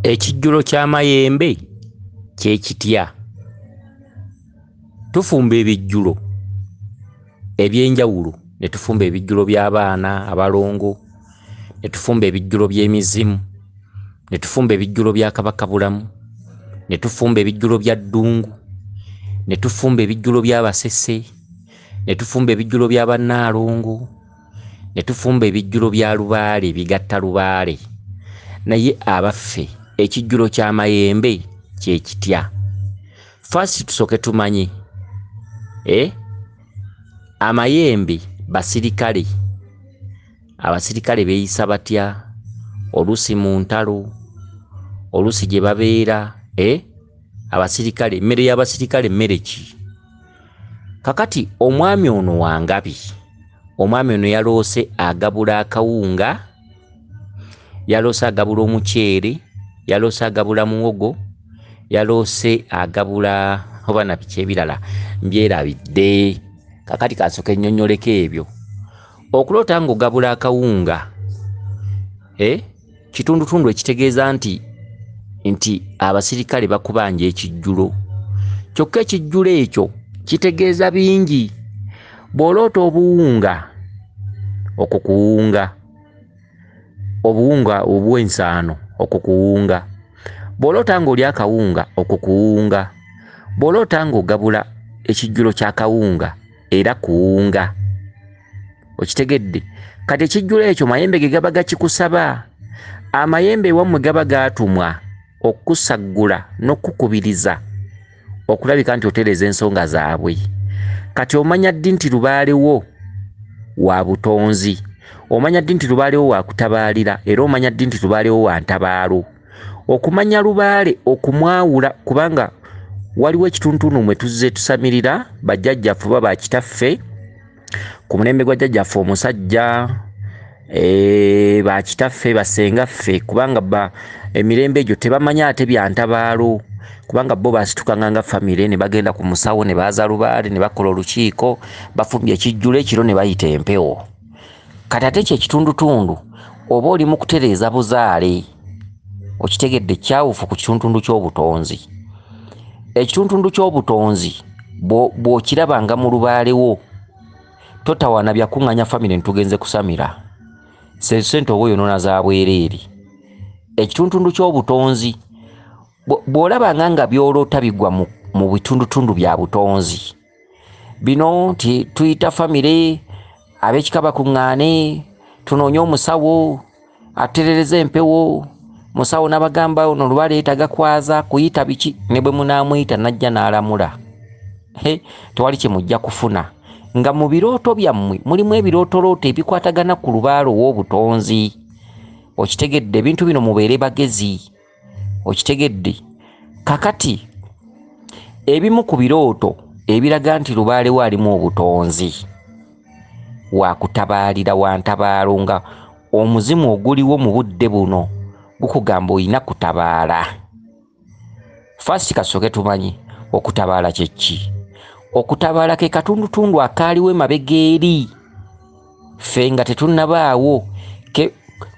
Ekijjulo kyamayembe kye kitya. Tufumba ebijjulo ebyenjawulo, ne tufumba ebijjulo by'abaana abalongo, ne tufumba ebijjulo by'emizimu, ne tufumba ebijjulo bya Kabakabulamu, ne tufumba ebijjulo bya Ddungu, ne tufumba ebijjulo by'Abasese, ne tufumba ebijjulo bya Bannaalongo, ne tufumba ebijjulo bya Lubaale, bigatta Lubaale. Naye abaffe ekijjulo kyamayembe kye kitya. First tusooke tumanye amayembe basirikale. Abasirikale beeyisa batya? Oluusi mu ntalo, oluusi gye babeera. Abasirikale, emmere y'abasirikale mmere ki? Kakati omwami ono Wangabi, omwami ono yaloose agabula akawunga, yaloose agabula omuceere, yaloose agabula muwogo, yaloose agabula oba na biki ebirala mbyerabidde. Kakati kasooka ennyonnyoleko ebyo. Okuloota ng'ogabula akawunga kitundutundu ekitegeeza nti abasirikale bakubanja ekijjulo. Kyokka ekijjulo ekyo kitegeeza bingi. Bw'oloota obuwunga, okwo kuwunga, obuwunga obw'ensaano, okwo kuwunga. Bw'oloota ng'oli akawunga, okwo kuwunga. Bw'oloota ng'ogabula ekijjulo ky'akawunga, era kuwunga. Okitegedde? Kati ekijjulo ekyo mayembe ge gaba gakikusaba. Amayembe ewammwe gaba gaatumwa okukusaggula n'okukukubiriza okulabika nti otereeza ensonga zaabwe. Kati omanya ddi nti Lubaale wo wa butonzi, omanya ddi nti Lubaale wo wa kutabaalira, era omanya ddi nti Lubaale wo wa ntabaalo. Okumanya Lubaale okumwawula, kubanga waliwo ekitunutunu mwe tuzze tusamirira bajjajjaffe oba bakitaffe ku mulembe gwa jjajjaffe omusajja, bakitaffe basengaffe, kubanga emirembe egyo tebamanya ate bya ntabaalo, kubanga bo baasitukanga nga famire ne bagenda ku musawo ne baaza Lubaale ne bakola olukiiko, bafumbye ekijjulo ekiro ne bayita empewo. Kati ate kye kitundutundu oba oli mu kutereeza buzaale. Okitegedde? Kyawufu ku kitundutundu ky'obutonzi. Ekitundutundu ky'obutonzi bw'okirabanga mu Lubaale wo, totawaana byakuŋŋanya famire ntugenze kusamira, sente oba oyonoona za bwereere. Ekitundutundu ky'obutonzi bw'olabanga nga byoloota bigwa mu bitundutundu bya butonzi, bino tuyita famire, ab'ekika bakuŋŋaane, tunoonye omusawo aterereza empewo, musawo n'abagamba ono Lubaale yeetaaga kwaza kuyita biki, ne bwe munaamuyita najja n'alamula. Tewali kye mujja kufuna. Nga mu birooto byammwe mulimu ebirootolooto ebikwatagana ku Lubaale ow'obutonzi. Okitegedde? Ebintu bino mubeere bagezi. Okitegedde? Kakati ebimu ku birooto ebiraga nti Lubaale wo alimu obutonzi, wa kutabaalira, wa ntabaalo, nga omuzimu oguliwo mu budde buno gukugamba olina kutabaala. First kasooke tumanyi okutabaala kye ki. Okutabaala ke katundutundu akaaliwo emabega eri ffe nga tetunnabaawo,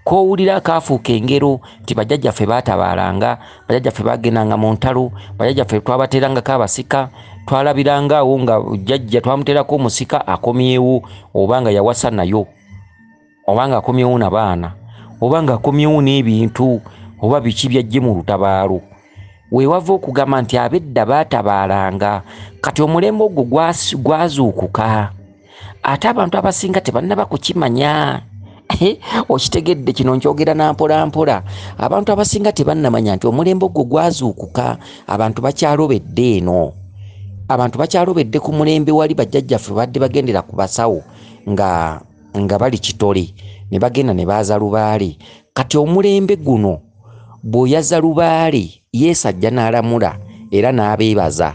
kowulira akaafuuka engero nti bajjajjaffe baatabaalanga, bajjajjaffe baagendanga mu ntalo, bajjajjaffe twabateerangako abasika, twalabirangaawo nga jjajja twamuteerako omusika akomyewo, oba nga yawasa nayo, oba nga akomyewo n'abaana, oba nga akomyewo n'ebintu, oba biki byajje mu lutabaalo. Weewava okugamba nti ab'edda baatabaalanga. Kati omulembe ogwo gwazuukuka, ate abantu abasinga tebannaba kukimanya. Okitegedde? Kino nkyogera nampola mpola. Abantu abasinga tebannamanya nti omulembe ogwo gwazuukuka. Abantu bakyalobedde eno, abantu bakyalobedde ku mulembe wali bajjajjaffe badde bagendera ku basawo nga bali Kitole, ne bagenda ne baaza Lubaale. Kati omulembe guno bw'oyaza Lubaale yeesajja n'alamula era n'abeebaza.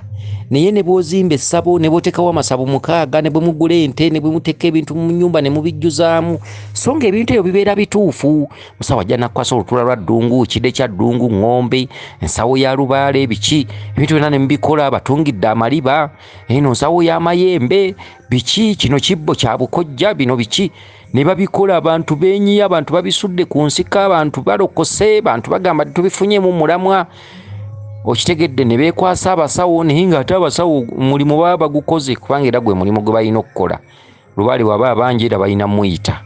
Naye ne bw'ozimba essabo, ne bw'oteekawo amasabo 6, ne bwe mugula ente, ne bwe muteeka ebintu mu nnyumba ne mubijjuzaamu, so nga ebintu ebyo bibeera bituufu. Musawo ajja n'akwasa olutula lwa Ddungu, kide kya Ddungu, ng'ombe, ensawo ya Lubaale, biki, ebintu byonna ne mubikola, batungidde amaliba, eno nsawo y'amayembe, biki, kino kibbo kya Bukojja, bino biki. ne babikola abantu benyiya abantu babisudde ku nsika abantu balokose abantu bagamba tubifunyemu mulamwa okitegedde ne beekwasa abasawo naye nga ate abasawo mulimu baba bagukoze kubanga era gwe mulimu gwe balina okukola lubaale waba abangi era balina muyita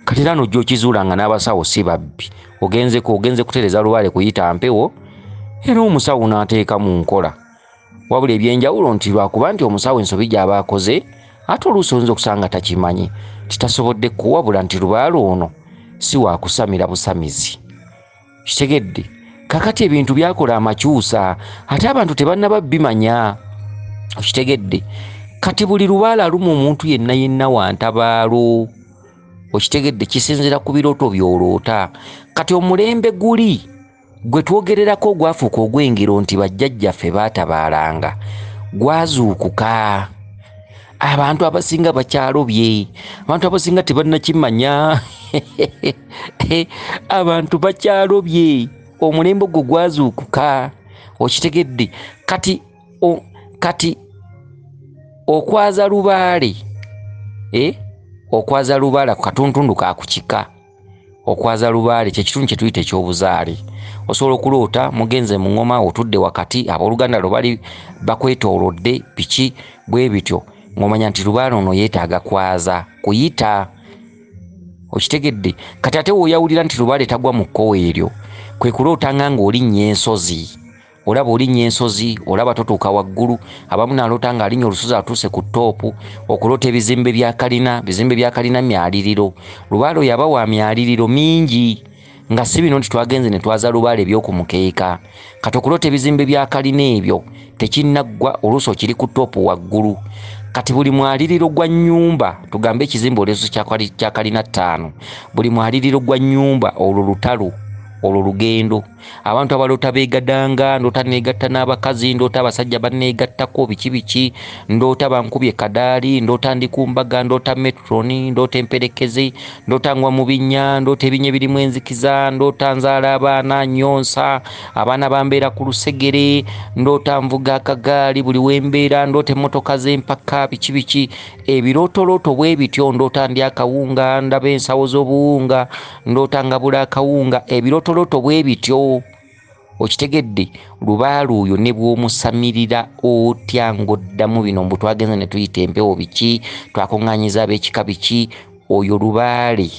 kati era nojja okizuula nga n'abasawo si babbi ogenze kutereza lubaale kuyita mpewo era omusawo n'ateeka mu nkola wabula ebyenjawulo nti lwakuba nti omusawo ensobi gy'aba akoze ate oluusi oyinza okusanga takimanyi titasobodde kuwabula nti lubaale ono si waakusamira busamizi kitegedde kakati ebintu byakola amakyusa ate abantu tebannaba bimanya okitegedde kati buli lubaale alumu omuntu yenna wantabaalo okitegedde kisinzira ku birooto by'oloota kati omulembe guli gwe twogererako ogwafuuka ogw'engero nti bajjajjaffe baatabaalanga gwazuukuka abantu abasinga bakyalobye abantu abasinga tebannakimanya abantu bakyalobye omulembe gwe gwazuukuka okitegedde kati okwaza lubaale okwaza lubaale ku katuntundu kakukika okwaza lubaale kyekitundu kye tuyita ekyobuzaale osobola okuloota mugenze mu ngoma otudde wakati abooluganda lwo bali bakwetoolodde biki bwe bityo ng'omanya nti lubaale ono yeetaaga kwaza kuyita okitegedde kati ate woyawulira nti lubaale tagwa mu kkowe eryo kwe kulootanga ng'olinnya ensozi olaba olinnya ensozi olaba totuuka waggulu abamu naloota nga alinnya olusozi atuuse ku ttoopu okuloota ebizimbe bya kalina myaliriro lubaale oyo aba wa myaliriro mingi nga si bino nti twagenze ne twaza lubaale ebyokumukeeka kati okuloota ebizimbe bya kalina ebyo tekinnaggwa oluusi okiri ku ttoopu waggulu kati buli mwaliriro gwa nnyumba tugambe ekizimbe oleeso kya kalina 5 buli mwaliriro gwa nnyumba olwo lutalo olwo lugendo abantu abaloota beegadanga ndoota neegatta n'abakazi ndoota abasajja banneegattako biki ndoota bankubye kadaali ndoota ndi ku mbaga ndoota metroni ndoota emperekeze ndoota ngwa mu binnya ndoota ebinnya birimu enzikiza ndoota nzaala abaana nyonsa abaana bambeera ku lusegere ndoota nvuga akagaali buli wembeera ndoota emmotoka z'empaka biki ebirootolooto bwe bityo ndoota ndi akawunga ndaba ensawo z'obuwunga ndoota ngabula akawunga ebirootolooto bwe bityo okitegedde lubaale oyo ne bw'omusamirira otya ng'oddamu bino mbu twagenze ne tuyita empewo biki twakuŋŋaanyiza ab'ekika biki oyo lubaale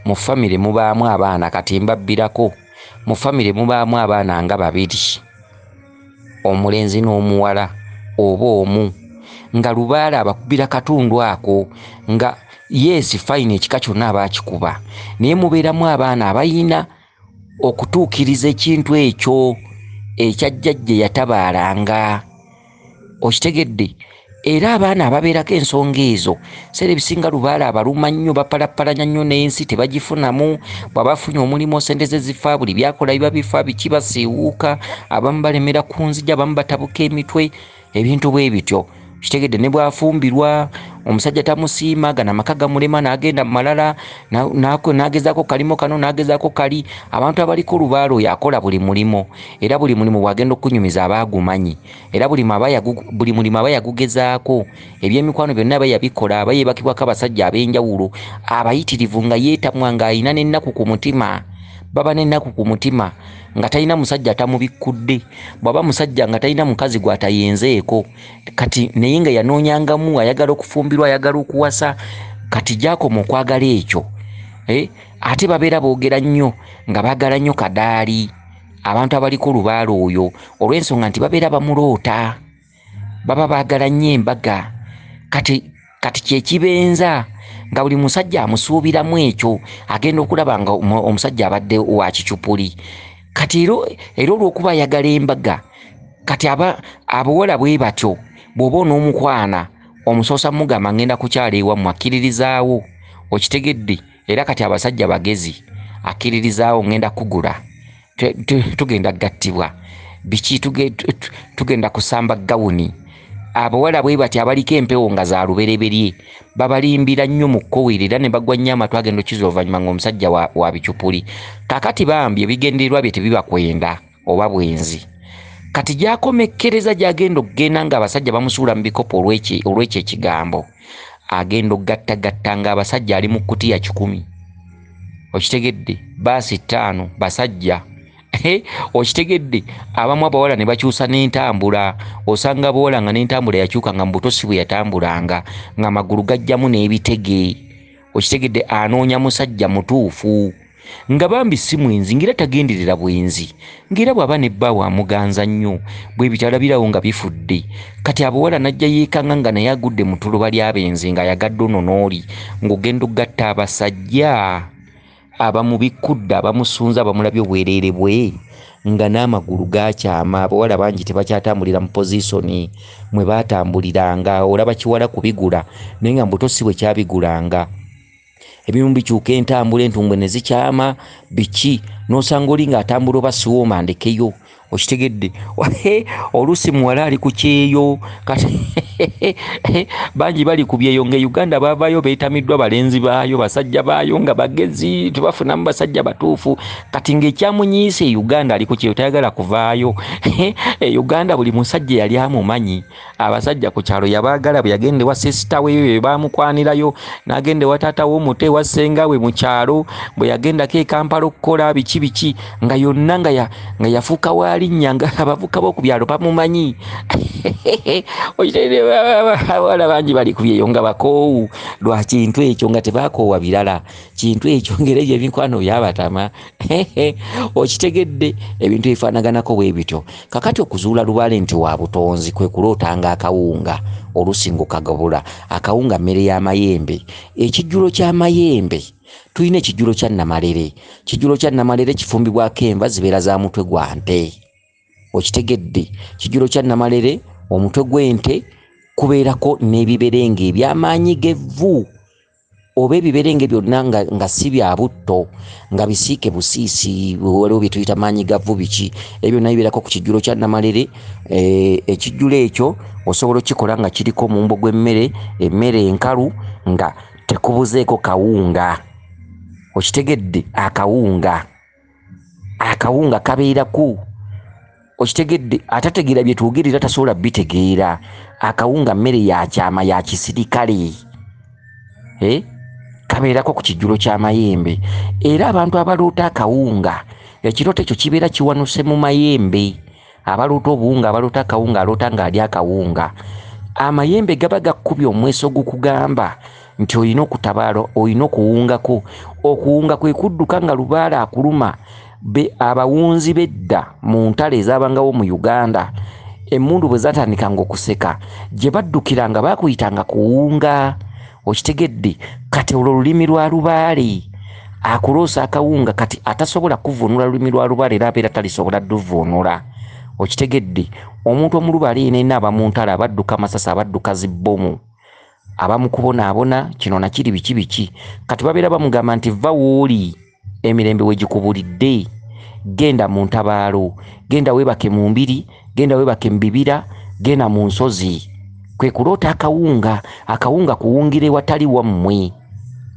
mu famire mubaamu abaana kati mbabbirako mu famire mubaamu abaana nga 2 omulenzi n'omuwala oba omu nga lubaale abakubira katundu ako nga yes fine ekika kyonna abaakikuba naye mubeeramu abaana abayina okutuukiriza ekintu ekyo ekyajjajja yatabaalanga okitegedde era abaana ababeerako ensonga ezo seera ebisinga lubaale abaluma nnyo bapalappalanya nnyo n'ensi tebagifunamu bwabafunye omulimu sente ze zifa buli byakola biba bifa biki basiiwuuka abamu balemera ku nzija abamu batabuka emitwe ebintu bwe bityo kitegedde ne bwafumbirwa omusajja tamusiima gana amaka gamulema n'agenda mu malala n'agezaako kalimo kano n'agezaako kali abantu abaliko lubaale oyo akola buli mulimo era buli mulimo bwagenda okunyumiza abaagumanyi era buli mulimu aba yagugezaako ebyemikwano byonna aba yabikola aba yeebakibwako abasajja ab'enjawulo abayitirivu nga yeetamwa ng'alina n'ennaku ku mutima baba n'ennaku ku mutima nga talina musajja atamubikkudde bwaba musajja nga talina mukazi gwatayenzeeko kati naye nga yanoonyangamu ayagala okufumbirwa ayagala okuwasa kati gyakoma okwagala ekyo ate babeera boogera nnyo nga baagala nnyo kadaali abantu abaliko lubaale oyo olw'ensonga nti babeera bamuloota baba baagala nnyo embaga kati kyekibenza nga buli musajja amusuubiramu ekyo agenda okulaba nga omusajja abadde wa kicupuli kati era olw'okuba ayagala embaga kati abawala bwe batyo bw'oba onoomukwana omusoosa mugamba ngenda kukyala ewammwe akkiririzaawo okitegedde era kati abasajja bagezi akkiririzaawo ngenda kugula tugenda gattibwa biki tugenda kusamba gawuni abawala bwe bati abaliko empewo nga za lubereberye babalimbira nnyo mu kkoweere era ne bagwa nnyo amatu agenda okiza oluvannyuma ng'omusajja wa bicupuli kakati bambi ebigendererwa bye tebibakwenda oba bwenzi kati gyakomekkereza gyagenda okugenda ng'abasajja bamusuula mu bikopo olw'ekyo ekigambo agenda okugattagatta ng'abasajja ali mu kkutiya 10. Okitegedde? Baasi 5 basajja. Okitegedde? Abamu abawala ne bakyusa n'entambula. Osanga abawala nga n'entambula yakyuka nga mu butosi bwe yatambulanga ng'amagulu gajjamu n'ebitege. Okitegedde? Anoonya musajja mutuufu nga bambi si mwenzi ngira tagenderera bwenzi ngira bw'aba ne bba wamuganza nnyo bwe bitalabirawo nga bifudde. Kati abawala najja yeekanga nga naye agudde mu tuluba ly'abenzi nga yagadde ono n'oli ng'ogenda okugatta abasajja abamubikkudde abamusunza abamulabye obwereere bwe nga n'amagulu gakyama. Abawala bangi tebakyatambulira mu pozisoni mwe baatambuliranga. Olaba kiwala kubigula naye nga mbutosi bwe kyabigulanga. Ebimu bikyuka entambula entumbwe ne zikyama biki n'osanga oli ng'atambula oba siwooma ndekeyo. Okitegedde? Oluusi muwala ali ku kyeyo kati bangi bali ku byeyo nga Uganda baavaayo beetamiddwa balenzi baayo basajja baayo nga bagezi tebafunamu basajja batuufu. Kati ng'ekyamunyiise Uganda ali ku kyeyo tayagala kuvaayo. Uganda buli musajja yali amumanyi. Abasajja ku kyalo yabaagala bwe yagenda ewa sisita we baamukwanirayo n'agenda ewa taata w'omuto ewa ssenga we mu kyalo bwe yagendako e Kampala okukola biki nga yonna nga yafuuka walinnya nga abavuka b'oku byalo bamumanyi. Abawala bangi bali ku byeyo nga bakoowu lwa kintu ekyo nga tebakoowa birala. Kintu ekyo ngeri ebyo ebikwano byabatama. Okitegedde? Ebintu ebifaanaganako bwe bityo. Kakati okuzuula lubaale nti wa butonzi kwe kulootanga akawunga oluusi ng'okagabula. Akawunga mmere y'amayembe. Ekijjulo ky'amayembe tulina ekijjulo kya namalere. Kijjulo kya namalere kifumbibwako enva zibeera za mutwe gwa nte. Okitegedde? Kijjulo kya namalere omutwe gw'ente kubeerako n'ebiberenge eby'amaanyi g'evvu oba ebiberenge byonna nga si bya butto nga bisiike busiisi waliwo bye tuyita maanyi gavvu biki ebyo byonna bibeerako ku kijjulo kya namalere. Ekijjulo ekyo osobola okikola nga kiriko omumbo gw'emmere, emmere enkalu nga tekubuzeeko kawunga. Okitegedde? Akawunga kabeeraku. Okitegedde? Atategeera bye twogerera tasobola bitegeera. Akawunga mmere ya kyama ya kisirikale. Kabeerako ku kijjulo ky'amayembe. Era abantu abaloota akawunga ekirooto ekyo kibeera kiwanuse mu mayembe. Abaloota obuwunga abaloota akawunga aloota ng'ali akawunga. Amayembe gaba gakkubye omweso gukugamba nti olina okutabaala, olina okuwungako. Okuwunga kwe kudduka nga lubaale akuluma. Abawunzi bedda mu ntalo ezaabangawo mu Uganda emmundu bwe zaatandikanga okuseka gye baddukiranga baakuyitanga kuwunga. Okitegedde? Kati olwo lulimi lwa lubaale akuloosa akawunga kati atasobola kuvunula lulimi lwa lubaale era abeera talisobola dduvunula. Okitegedde? Omuntu omulubaale yenna aba mu ntalo abadduka masasa abadduka zibbomu abamu kubonaabona kino nakiri biki kati babeera bamugamba nti vva wooli emirembe we gikubulidde genda mu ntabaalo, genda weebake mu mbiri, genda weebake mu bibira, genda mu nsozi. Kwe kuloota akawunga. Akawunga kuwungira ewatali wammwe.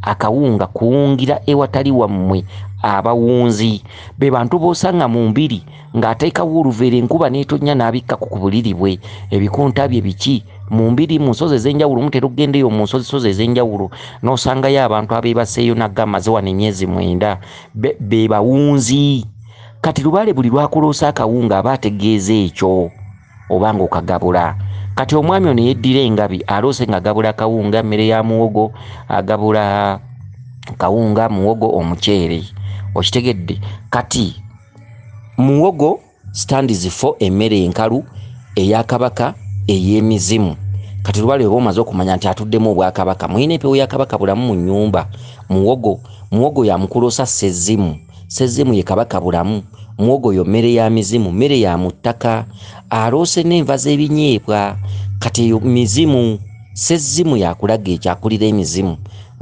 Akawunga kuwungira ewatali wammwe. Abawunzi be bantu b'osanga mu mbiri ng'ateekawo oluveera enkuba n'etonnya n'abikka ku buliri bwe. Ebikunta bye biki mu mbiri mu nsozi ez'enjawulo. Mutera okugendayo mu nsozi ez'enjawulo n'osangayo abantu abeebaseeyo naggamaze wano emyezi 9 be bawunzi. Kati lubaale buli lwakuloosa akawunga aba ategeeza ekyo oba ng'okagabula. Kati omwami ono yeddira engabi aloose ng'agabula akawunga mmere ya muwogo, agabula kawunga muwogo omuceere. Okitegedde? Kati muwogo stands for emmere enkalu ey'akabaka ey'emizimu. Kati lubaale oba omaze okumanya nti atuddemu obwakabaka mulina empewo ya kabaka bulamu mu nnyumba. Muwogo yamukuloosa sezzimu. Sezzimu ye kabaka bulamu. Muwogo yo mmere ya mizimu, mmere ya mu ttaka. Aloose n'enva z'ebinyeebwa. Kati eyo mizimu. Sezzimu yakulaga ekyakulira emizimu.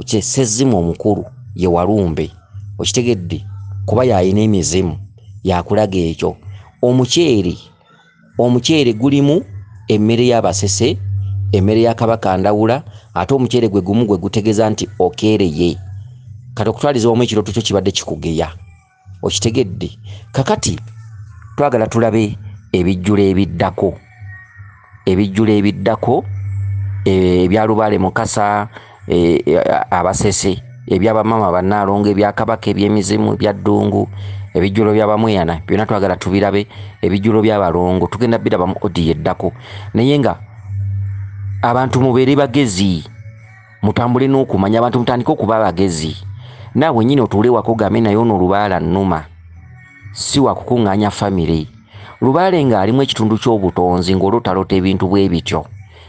Sezzimu omukulu ye Walumbe. Okitegedde? Kuba yalina emizimu yakulaga ekyo. Omuceere gulimu emmere y'abasese, emmere ya kabaka ndawula, ate omuceere gwe gumu gwe gutegeeza nti okeereye. Kati okutwaliza wamu ekirooto kyo kibadde kikugeya. Okitegedde? Kakati twagala tulabe ebijjulo ebiddako. Ebijjulo ebiddako ebya Lubaale Mukasa, Abasese, ebyabamama Bannaalongo, ebya Kabaka, ebyemizimu, ebya Ddungu, ebijjulo by'Abamweyana, byonna twagala tubirabe, ebijjulo by'Abalongo tugenda biraba mu odi yeddako. Naye nga abantu mubeere bagezi, mutambule n'okumanya, abantu mutandike okuba bagezi. Naawe nnyini otuule wako gambe naye ono Lubaale annuma, si wakukuŋŋaanya famire. Lubaale ng'alimu ekitundu ky'obutonzi ng'olotaloota ebintu bwe bityo,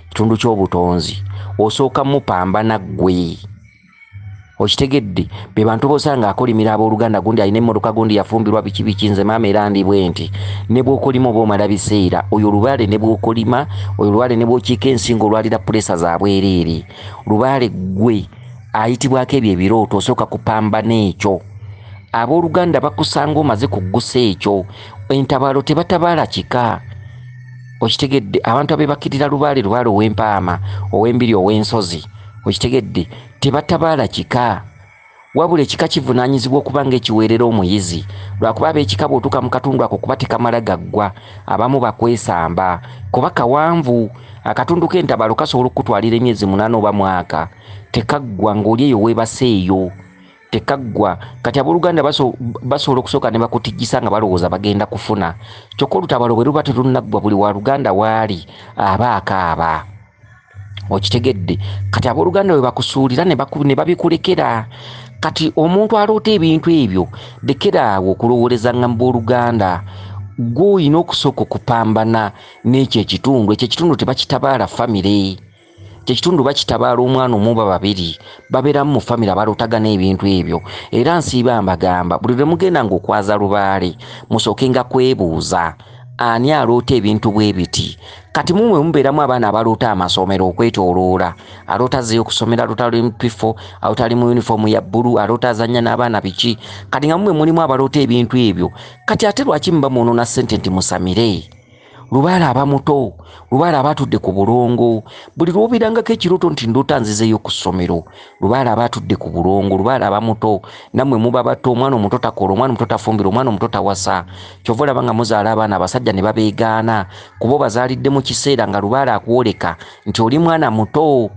kitundu ky'obutonzi osooka mupambana ggwe. Okitegedde, be bantu bosanga akolimira abooluganda, gundi alina emmotoka, gundi yafumbirwa biki nze maama era ndibwe nti ne bw'okolima oba omala biseera, oyo Lubaale ne bw'okolima, oyo Lubaale ne bw'okiika ensingo olwalira pulesa za bwereere. Lubaale ggwe ayitibwako ebyo ebirooto, osooka kupambana ekyo. Abooluganda bakusanga omaze kuggusa ekyo. Entabaalo tebatabaala kika. Okitegedde, abantu abebakkirira Lubaale ow'empaama, ow'embiri, ow'ensozi, okitegedde, tebatabaala kika. Wabula ekika kivunaanyizibwa okuba ng'ekiweerera omuyizi, lwakuba ab'ekika bw'otuuka mu katundu ako kuba tekamala gaggwa, abamu bakwesamba kuba kawanvu. Akatundu k'entabaalo kasobola okukutwalira emyezi 8 oba mwaka, tekaggwa ng'oli eyo weebaseeyo, tekaggwa. Kati abooluganda basobola okusooka ne bakutijjisa nga balowooza bagenda kufuna. Kyokka olutabaalo bwe luba terunaggwa, buli wa Luganda waali aba akaaba. Okitegedde, kati abooluganda bwe bakusuulira ne babikulekera. Kati omuntu aloota ebintu ebyo, lekeraawo okulowooleza nga mu booluganda. Gwe olina okusooka okupambana n'ekyo ekitundu. Ekyo ekitundu tebakitabaala famire, kyekitundu bakitabaala omwana omu oba babiri, babeeramu mu famire abalootagana ebintu ebyo. Era nsiiba mbagamba, buli lwe mugenda ng'okwaza Lubaale musookenga kwebuuza, ani aloota ebintu bwe biti? Kati mumwe mubeeramu abaana abaloota amasomero okwetooloola, aloota azzeeyo okusomera, aloota ali mu pifo, aloota ali mu yunifoomu ya bbulu, aloota azannya n'abaana biki. Kati nga mumwe mulimu abaloota ebintu ebyo, kati ate lwaki muba mwonoona ssente nti musamire? Lubaale aba muto, Lubaale aba atudde ku bulongo. Buli lw'obeerangako ekirooto nti ndoota nzizeeyo ku ssomero, Lubaale aba atudde ku bulongo, Lubaale aba muto. Nammwe muba bato, omwana omuto takola, omwana omuto tafumbira, omwana omuto tawasa. Kyova olaba nga muzaala abaana abasajja ne babeegaana, kuba obazaalidde mu kiseera nga Lubaale akwoleka nti oli mwana muto.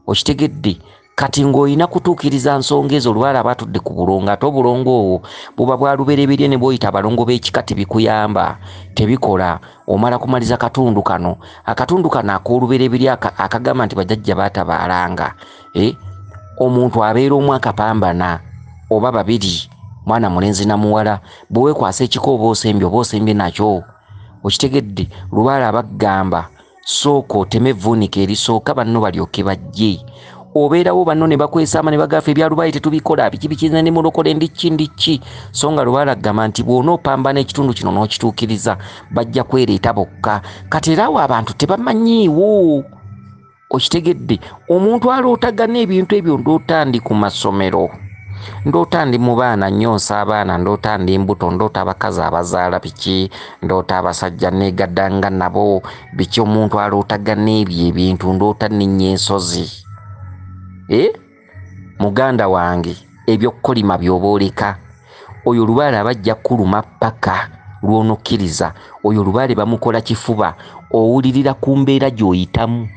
Okitegedde, kati ng'olina kutuukiriza nsonga ezo, Lubaale aba atudde ku bulongo. Ate obulongo obwo buba bwa lubereberye ne bw'oyita abalongo b'ekika, tebikuyamba, tebikola. Omala kumaliza katundu kano, akatundu kano ak'olubereberye akagamba nti bajjajja baatabaalanga. Omuntu abeera omu akapambana oba babiri, mwana mulenzi na muwala, bwe weekwasa ekika oba osembye nakyo. Okitegedde, Lubaale abagamba sooka oteme evvuunika erisooka banno balyoke bajje. Obeerawo banno ne bakwesama ne bagaafa ebya Lubaale tetubikola, biki ne mulokole ndiki. So nga Lubaale agamba nti bw'onoopambana ekitundu kino n'okituukiriza bajja kwereeta bokka. Kati era awo abantu tebamanyiiwo. Okitegedde, omuntu alootagana ebintu ebyo, ndoota ndi ku masomero, ndoota ndi mu baana nnyonsa abaana, ndoota ndi mbuto, ndoota abakazi abazaala biki, ndoota abasajja neegaddanga nabo biki. Omuntu alootagana ebyo ebintu, ndoota nninnya ensozi. Muganda wange, ebyokukolima by'oba oleka, oyo Lubaale abajja kuluma paka lw'onokkiriza. Oyo Lubaale bamukola kifuba, owulirira ku mbeera gy'oyitamu,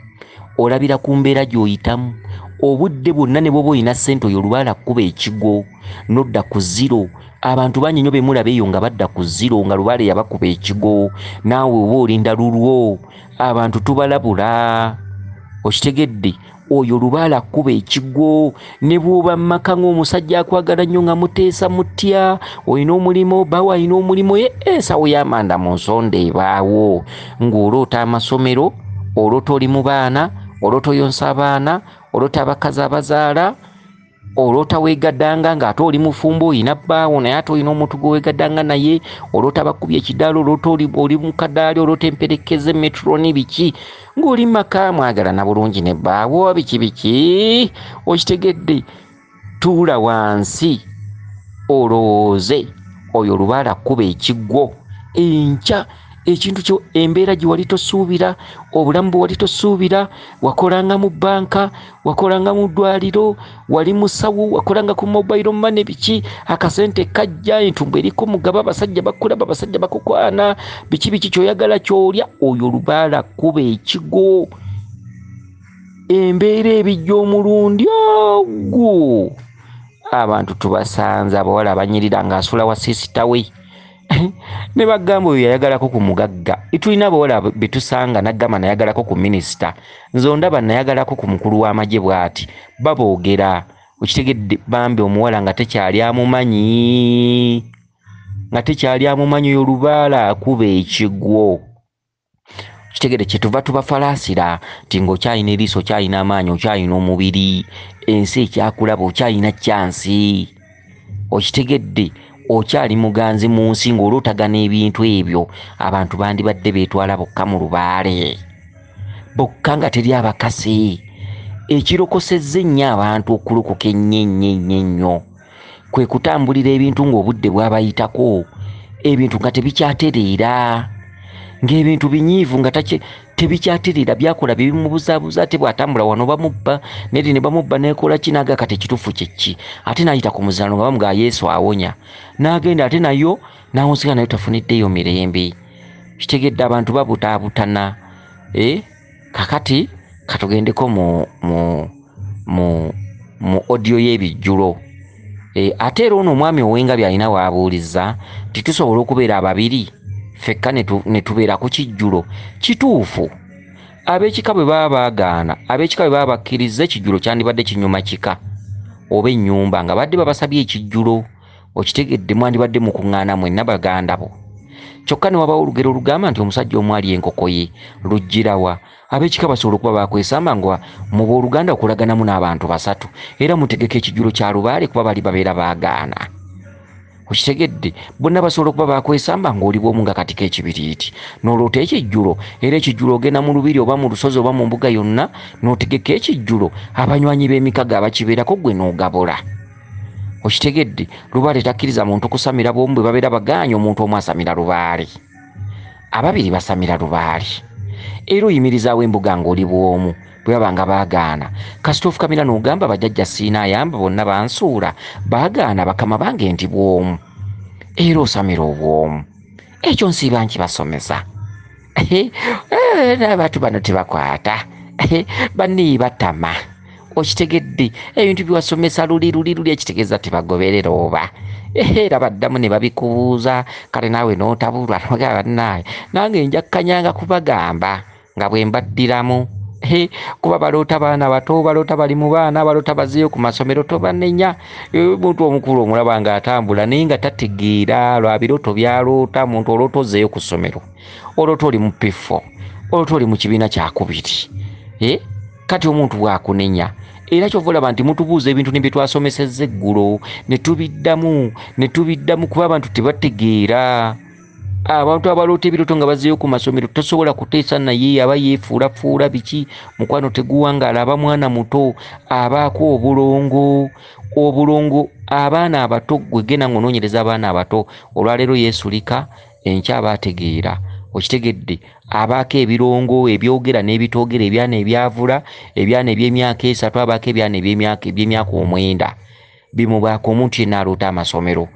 olabira ku mbeera gy'oyitamu. Obudde bwonna ne bwoba olina ssente, oyo Lubaale akkuba ekigo n'odda ku zero. Abantu bangi nnyo be mulaba eyo nga badda ku zero nga Lubaale yabakuba ekigo, naawe oba olinda lulwo. Abantu tubalabula. Okitegedde, oyo Lubaale akkuba ekigo. Ne bw'oba mu maka ng'omusajja akwagala nnyo nga muteesa mutya, olina omulimo, bawa alina omulimo, ensawo y'amanda mu nsonda ebaawo, ng'oloota amasomero, oloota oli mu baana, oloota oyonsa abaana, oloota abakazi abazaala, oloota weegaddanga ng'ate oli mufumbo, olina bbaawo naye ate olina omuntu gwe weegaddanga naye, oloota bakubye ekidaala, oloota oli mu kadaali, oloota emperekeze metroni biki, ng'oli maka mwagalana bulungi ne bbaawo biki. Okitegedde, tuula wansi olowooze, oyo Lubaale akkuba ekigwo enkya. Ekintu kyo, embeera gye wali tosuubira, obulamu bwe wali tosuubira, wakolanga mu bbanka, wakolanga mu ddwaliro, wali musawo, wakolanga ku mobile money biki, akasente kajja, entumbu eriko mugaba, abasajja bakulaba, abasajja bakukwana, biki kyoyagala kyolya, oyo Lubaale akkuba ekigo. embeera ebijja omulundi ogwo abantu tubasanze abawala abanyirira ng'asula wa sisita we ne bagamba oyo yayagalako ku mugagga. Tulina abawala betusanga naggamba nayagalako ku minisita, nze ondaba nayagalako ku mukulu w'amagye bw'ati. Baboogera okitegedde bambi omuwala nga tekyali amumanyi, oyo Lubaala akuba ekigwo. Kitegede kyetuva tubafalaasira nti ng'okyalina eriiso, okyalina amaanyi, okyalina omubiri, ensi ekyakulaba, okyalina kyansi. Okitegedde okyali muganzi mu nsi ng'olootagana ebintu ebyo, abantu bandibadde beetwala bokka mu lubaale, bokka nga teri abakase. Ekirokosezza ennyo abantu okulokoka ennyo kwe kutambulira ebintu ng'obudde bwabayitako, ebintu nga tebikyatereera, ng'ebintu binyiivu nga tebikyatereera, byakola bibimubuzaabuza. Ate bw'atambula wano bamubba, neri ne bamubba nekola kinaga kati ekituufu kyeki. Ate n'ayita ku muzano nga bamugaa Yesu awonya, n'agenda ate nayo n'awonsika nayo tafuniddeyo mirembe. Kitegedde abantu babutaabutana. Kakati katugendeko mu audio y'ebijjulo. Ate era ono omwami Owenga by'alina w'abuuliza nti tusobola okubeera ababiri fekka ne tubeera ku kijjulo. Kituufu ab'ekika bwe baba baagaana, ab'ekika bwe baba bakkiriza, ekijjulo kyandibadde kinyuma kika oba ennyumba nga badde babasabye ekijjulo. Okitegedde mwandibadde mukuŋŋaana mwenna baganda bo. Kyokka ne wabawo olugero olugamba nti omusajja omu ali enkoko ye lugirawa. Ab'ekika basobola okuba bakwesamba nga muba oluganda okulaganamu n'abantu basatu, era mutegeka ekijjulo kya Lubaale kuba bali babeera baagaana. Okitegedde bonna basobola okuba bakwesamba ng'oli bw'omu nga katika ekibiriiti, n'oloota ekijjulo, era ekijjulo ogenda mu lubiri oba mu lusozi oba mu mbuga yonna n'otegeka ekijjulo, abanywanyi b'emikago abakibeerako gwe n'ogabola. Okitegedde Lubaale takkiriza muntu kusamira bw'omu bwe babeera bagaanye omuntu omu asamira Lubaale, ababiri basamira Lubaale. Era oyimirizaawo embuga ng'oli bw'omu bwe baba nga baagaana. Kasitoofu Kamira n'ogamba bajjajja siina ayamba bonna bansuula, baagaana bakama bange nti bw'omu, era osamira obw'omu. Ekyo nsiiba nkibasomesa. N'abantu bano tebakwata, banneeyi batama. Okitegedde ebintu biwasomesa luli ekitegeeza tebagoberera oba. Era baddamu ne babikubuuza, kale naawe n'otabulwa nogamba bannaaye nange nja kkanyanga kubagamba nga bwe mbaddiramu. Kuba baloota baana bato, baloota bali mu baana, baloota bazeeyo ku masomero, tobanenya. Omuntu omukulu omulaba ng'atambula naye nga tategeera lwa birooto byaloota. Muntu oloota ozeeyo ku ssomero, oloota oli mu P4, oloota oli mu kibiina kyakubiri. Kati omuntu bw'akunenya, era kyova olaba nti mutubuuza ebintu ne bye twasomesezza eggulo ne tubiddamu kuba abantu tebategeera. Abantu abaloota ebirooto nga bazeeyo ku masomero tosobola kuteesa naye aba yeefuulafuula biki. Mukwano teguwangaala, aba mwana muto, abaako obulongo. Abaana abato gwe genda ng'onoonyereza abaana abato, olwaleero yeesulika, enkya aba ategeera. Okitegedde abaako ebirongo ebyogera n'ebitoogera, ebyana ebyavula, ebyana eby'emyaka 3, abaako ebyana eby'emyaka 9 bimubaako omuntu yenna aloota amasomero.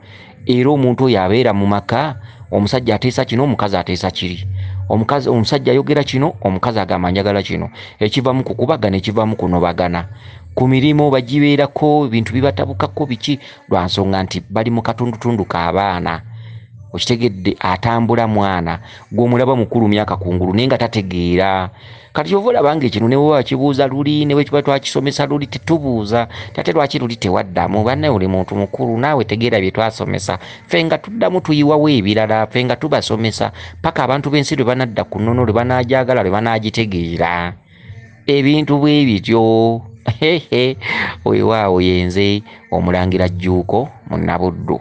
Era omuntu oyo abeera mu maka, omusajja ateesa kino, omukazi ateesa kiri. Omusajja ayogera kino, omukazi agamba njagala kino. Ekivamu kukubagana, ekivamu kunobagana. Ku mirimu bagibeerako, ebintu bibatabukako biki, lwa nsonga nti bali mu katundutundu k'abaana. Okitegedde atambula mwana gw'omulaba mukulu myaka kungulu naye nga tategeera. Kati kyova olaba ng'ekino ne bwe bakibuuza luli, ne bwe kiba twakisomesa luli tetubuuza ate lwaki luli tewaddamu. Banne oli muntu mukulu, naawe tegeera bye twasomesa. Ffe nga tuddamu tuyiwawo ebirala, ffe nga tubasomesa paka abantu b'ensi lwe banadda ku nnono, lwe banaajagala, lwe banaagitegeera. Ebintu bwe bityo. Weewaawo yenze Omulangira Jjuuko, Munnabuddu.